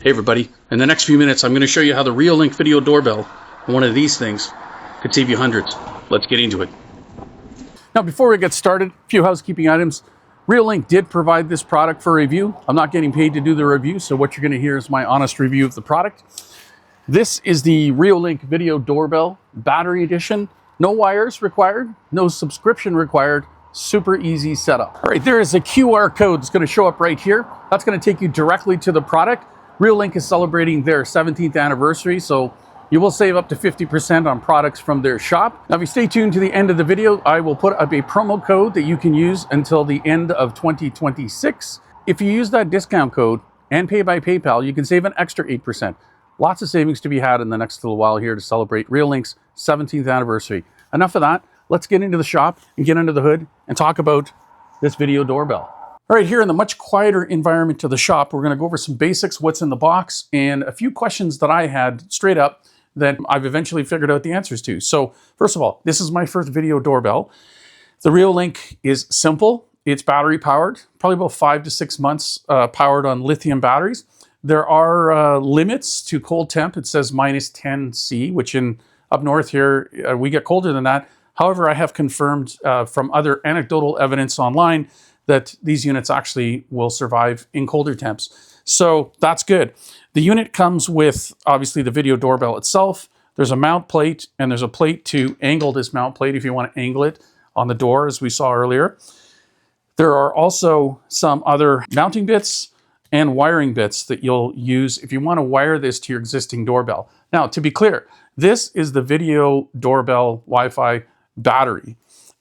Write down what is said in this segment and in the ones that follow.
Hey everybody, in the next few minutes I'm going to show you how the Reolink video doorbell, one of these things, could save you hundreds. Let's get into it. Now before we get started, a few housekeeping items. Reolink did provide this product for review. I'm not getting paid to do the review, so what you're going to hear is my honest review of the product. This is the Reolink video doorbell battery edition. No wires required, no subscription required, super easy setup. All right, there is a QR code that's going to show up right here. That's going to take you directly to the product. Reolink is celebrating their 17th anniversary, so you will save up to 50% on products from their shop. Now, if you stay tuned to the end of the video, I will put up a promo code that you can use until the end of 2026. If you use that discount code and pay by PayPal, you can save an extra 8%. Lots of savings to be had in the next little while here to celebrate Reolink's 17th anniversary. Enough of that. Let's get into the shop and get under the hood and talk about this video doorbell. All right, here in the much quieter environment of the shop, we're going to go over some basics, what's in the box, and a few questions that I had straight up that I've eventually figured out the answers to. So first of all, this is my first video doorbell. The Reolink is simple. It's battery powered, probably about 5 to 6 months powered on lithium batteries. There are limits to cold temp. It says -10°C, which up north here, we get colder than that. However, I have confirmed from other anecdotal evidence online that these units actually will survive in colder temps. So that's good. The unit comes with, obviously, the video doorbell itself. There's a mount plate, and there's a plate to angle this mount plate if you want to angle it on the door, as we saw earlier. There are also some other mounting bits and wiring bits that you'll use if you want to wire this to your existing doorbell. Now, to be clear, this is the video doorbell Wi-Fi battery,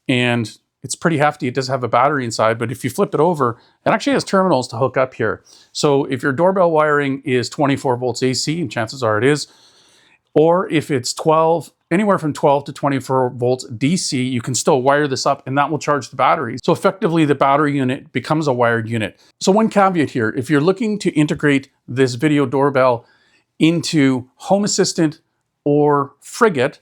and it's pretty hefty. It does have a battery inside, but if you flip it over, it actually has terminals to hook up here. So if your doorbell wiring is 24 volts AC, and chances are it is, or if it's anywhere from 12 to 24 volts DC, you can still wire this up and that will charge the battery. So effectively the battery unit becomes a wired unit. So one caveat here, if you're looking to integrate this video doorbell into Home Assistant or Frigate,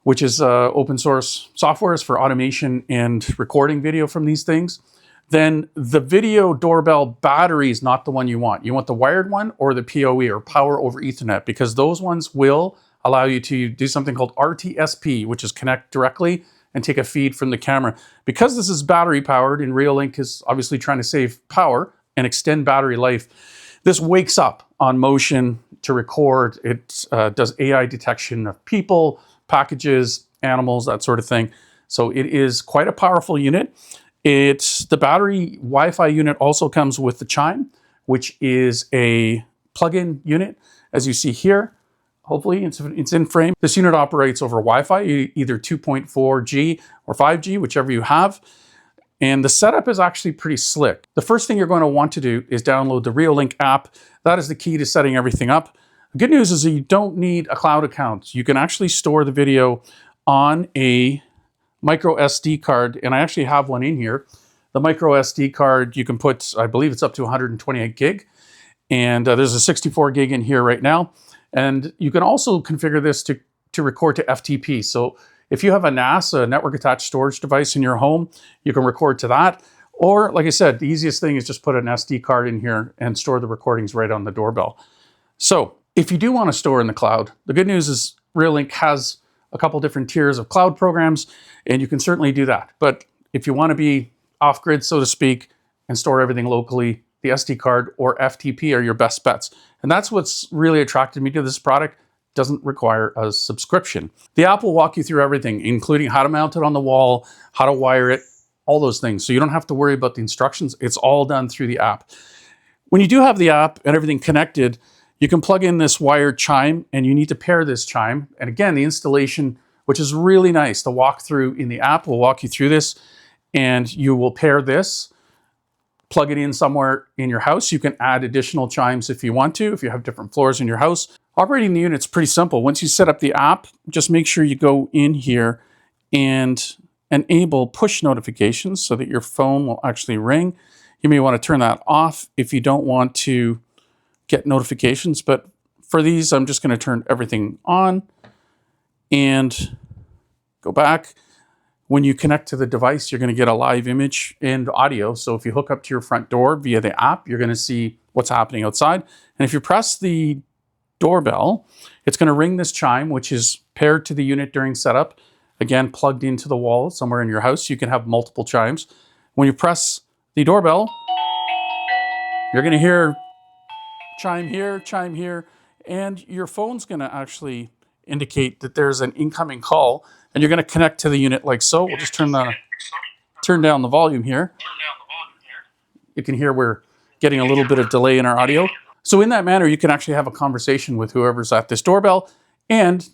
which is open source softwares for automation and recording video from these things, then the video doorbell battery is not the one you want. You want the wired one or the PoE, or power over Ethernet, because those ones will allow you to do something called RTSP, which is connect directly and take a feed from the camera. Because this is battery powered, and Reolink is obviously trying to save power and extend battery life, this wakes up on motion to record. It does AI detection of people, packages, animals, that sort of thing. So it is quite a powerful unit. The battery Wi-Fi unit also comes with the Chime, which is a plug-in unit, as you see here. Hopefully it's in frame. This unit operates over Wi-Fi, either 2.4G or 5G, whichever you have. And the setup is actually pretty slick. The first thing you're going to want to do is download the Reolink app. That is the key to setting everything up. The good news is that you don't need a cloud account. You can actually store the video on a MicroSD card, and I actually have one in here. The MicroSD card, you can put, I believe it's up to 128 gig, and there's a 64 gig in here right now. And you can also configure this to record to FTP. So if you have a NAS, a network attached storage device in your home, you can record to that. Or, like I said, the easiest thing is just put an SD card in here and store the recordings right on the doorbell. So if you do want to store in the cloud, the good news is Reolink has a couple different tiers of cloud programs, and you can certainly do that. But if you want to be off-grid, so to speak, and store everything locally, the SD card or FTP are your best bets. And that's what's really attracted me to this product. It doesn't require a subscription. The app will walk you through everything, including how to mount it on the wall, how to wire it, all those things. So you don't have to worry about the instructions. It's all done through the app. When you do have the app and everything connected, you can plug in this wired Chime, and you need to pair this Chime. And again, the installation, which is really nice, the walkthrough in the app will walk you through this, and you will pair this, plug it in somewhere in your house. You can add additional Chimes if you want to, if you have different floors in your house. Operating the unit's pretty simple. Once you set up the app, just make sure you go in here and enable push notifications so that your phone will actually ring. You may want to turn that off if you don't want to get notifications, but for these, I'm just going to turn everything on and go back. When you connect to the device, you're going to get a live image and audio. So if you hook up to your front door via the app, you're going to see what's happening outside. And if you press the doorbell, it's going to ring this chime, which is paired to the unit during setup. Again, plugged into the wall somewhere in your house. You can have multiple chimes. When you press the doorbell, you're going to hear chime here, and your phone's going to actually indicate that there's an incoming call, and you're going to connect to the unit like so. We'll just turn down the volume here. You can hear we're getting a little bit of delay in our audio. So in that manner, you can actually have a conversation with whoever's at this doorbell. And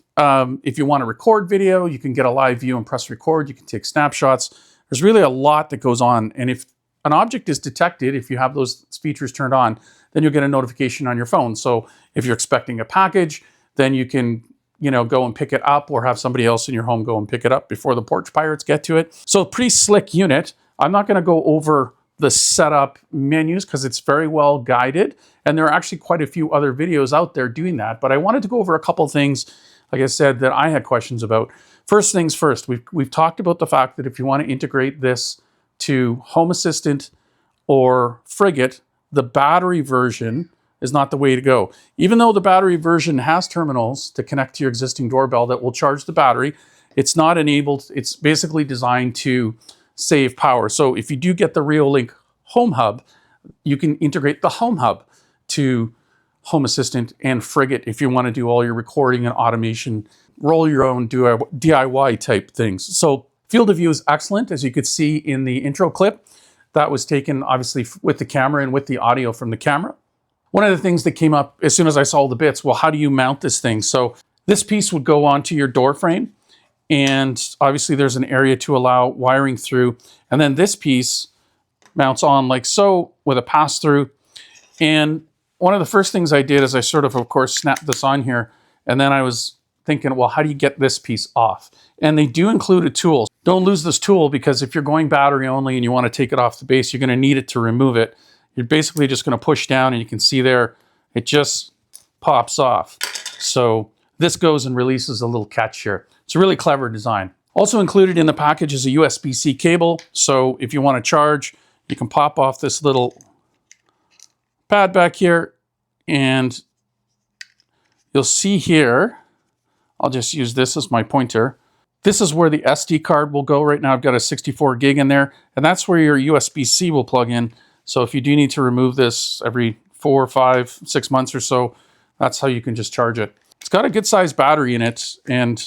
if you want to record video, you can get a live view and press record. You can take snapshots. There's really a lot that goes on. And if an object is detected, if you have those features turned on, then you'll get a notification on your phone. So if you're expecting a package, then you can, go and pick it up, or have somebody else in your home go and pick it up before the porch pirates get to it. So pretty slick unit. I'm not going to go over the setup menus because it's very well guided, and there are actually quite a few other videos out there doing that, but I wanted to go over a couple things, like I said, that I had questions about. First things first, we've talked about the fact that if you want to integrate this to Home Assistant or Frigate, the battery version is not the way to go. Even though the battery version has terminals to connect to your existing doorbell that will charge the battery, it's not enabled. It's basically designed to save power. So if you do get the Reolink Home Hub, you can integrate the Home Hub to Home Assistant and Frigate if you want to do all your recording and automation, roll your own DIY type things. So field of view is excellent, as you could see in the intro clip. That was taken obviously with the camera and with the audio from the camera. One of the things that came up as soon as I saw the bits, well, how do you mount this thing? So this piece would go onto your door frame, and obviously there's an area to allow wiring through. And then this piece mounts on like so with a pass-through. And one of the first things I did is I sort of course, snapped this on here. And then I was thinking, well, how do you get this piece off? And they do include a tool. Don't lose this tool, because if you're going battery only and you want to take it off the base, you're going to need it to remove it. You're basically just going to push down, and you can see there, it just pops off. So this goes and releases a little catch here. It's a really clever design. Also included in the package is a USB-C cable. So if you want to charge, you can pop off this little pad back here, and you'll see here, I'll just use this as my pointer. This is where the SD card will go. Right now I've got a 64 gig in there, and that's where your USB-C will plug in. So if you do need to remove this every 4, 5, 6 months or so, that's how you can just charge it. It's got a good sized battery in it, and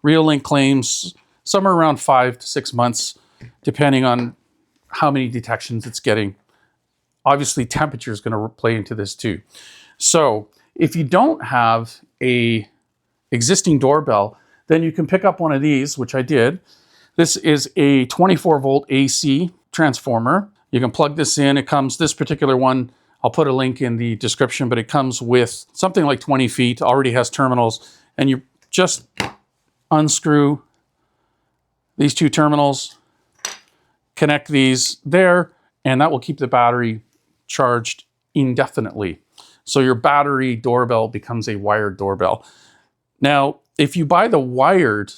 Reolink claims somewhere around 5 to 6 months, depending on how many detections it's getting. Obviously, temperature is going to play into this too. So if you don't have a existing doorbell, then you can pick up one of these, which I did. This is a 24 volt AC transformer. You can plug this in. It comes, this particular one, I'll put a link in the description, but it comes with something like 20 feet, already has terminals, and you just unscrew these two terminals, connect these there, and that will keep the battery charged indefinitely. So your battery doorbell becomes a wired doorbell. Now, if you buy the wired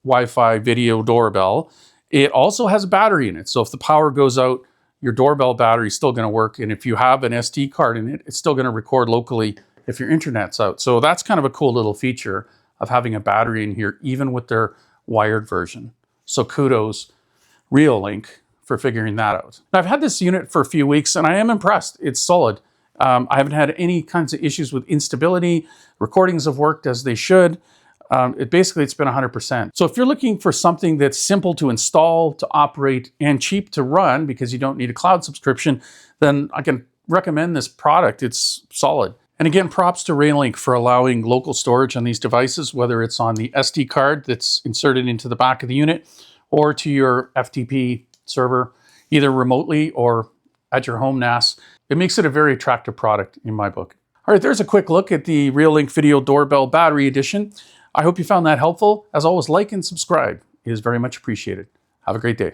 Wi-Fi video doorbell, it also has a battery in it. So if the power goes out, your doorbell battery is still going to work. And if you have an SD card in it, it's still going to record locally if your internet's out. So that's kind of a cool little feature of having a battery in here, even with their wired version. So kudos, Reolink, for figuring that out. Now, I've had this unit for a few weeks, and I am impressed. It's solid. I haven't had any kinds of issues with instability. Recordings have worked as they should. It's been 100%. So if you're looking for something that's simple to install, to operate, and cheap to run, because you don't need a cloud subscription, then I can recommend this product. It's solid. And again, props to Reolink for allowing local storage on these devices, whether it's on the SD card that's inserted into the back of the unit, or to your FTP server, either remotely or at your home NAS. It makes it a very attractive product in my book. All right, there's a quick look at the Reolink Video Doorbell Battery Edition. I hope you found that helpful. As always, like and subscribe. It is very much appreciated. Have a great day.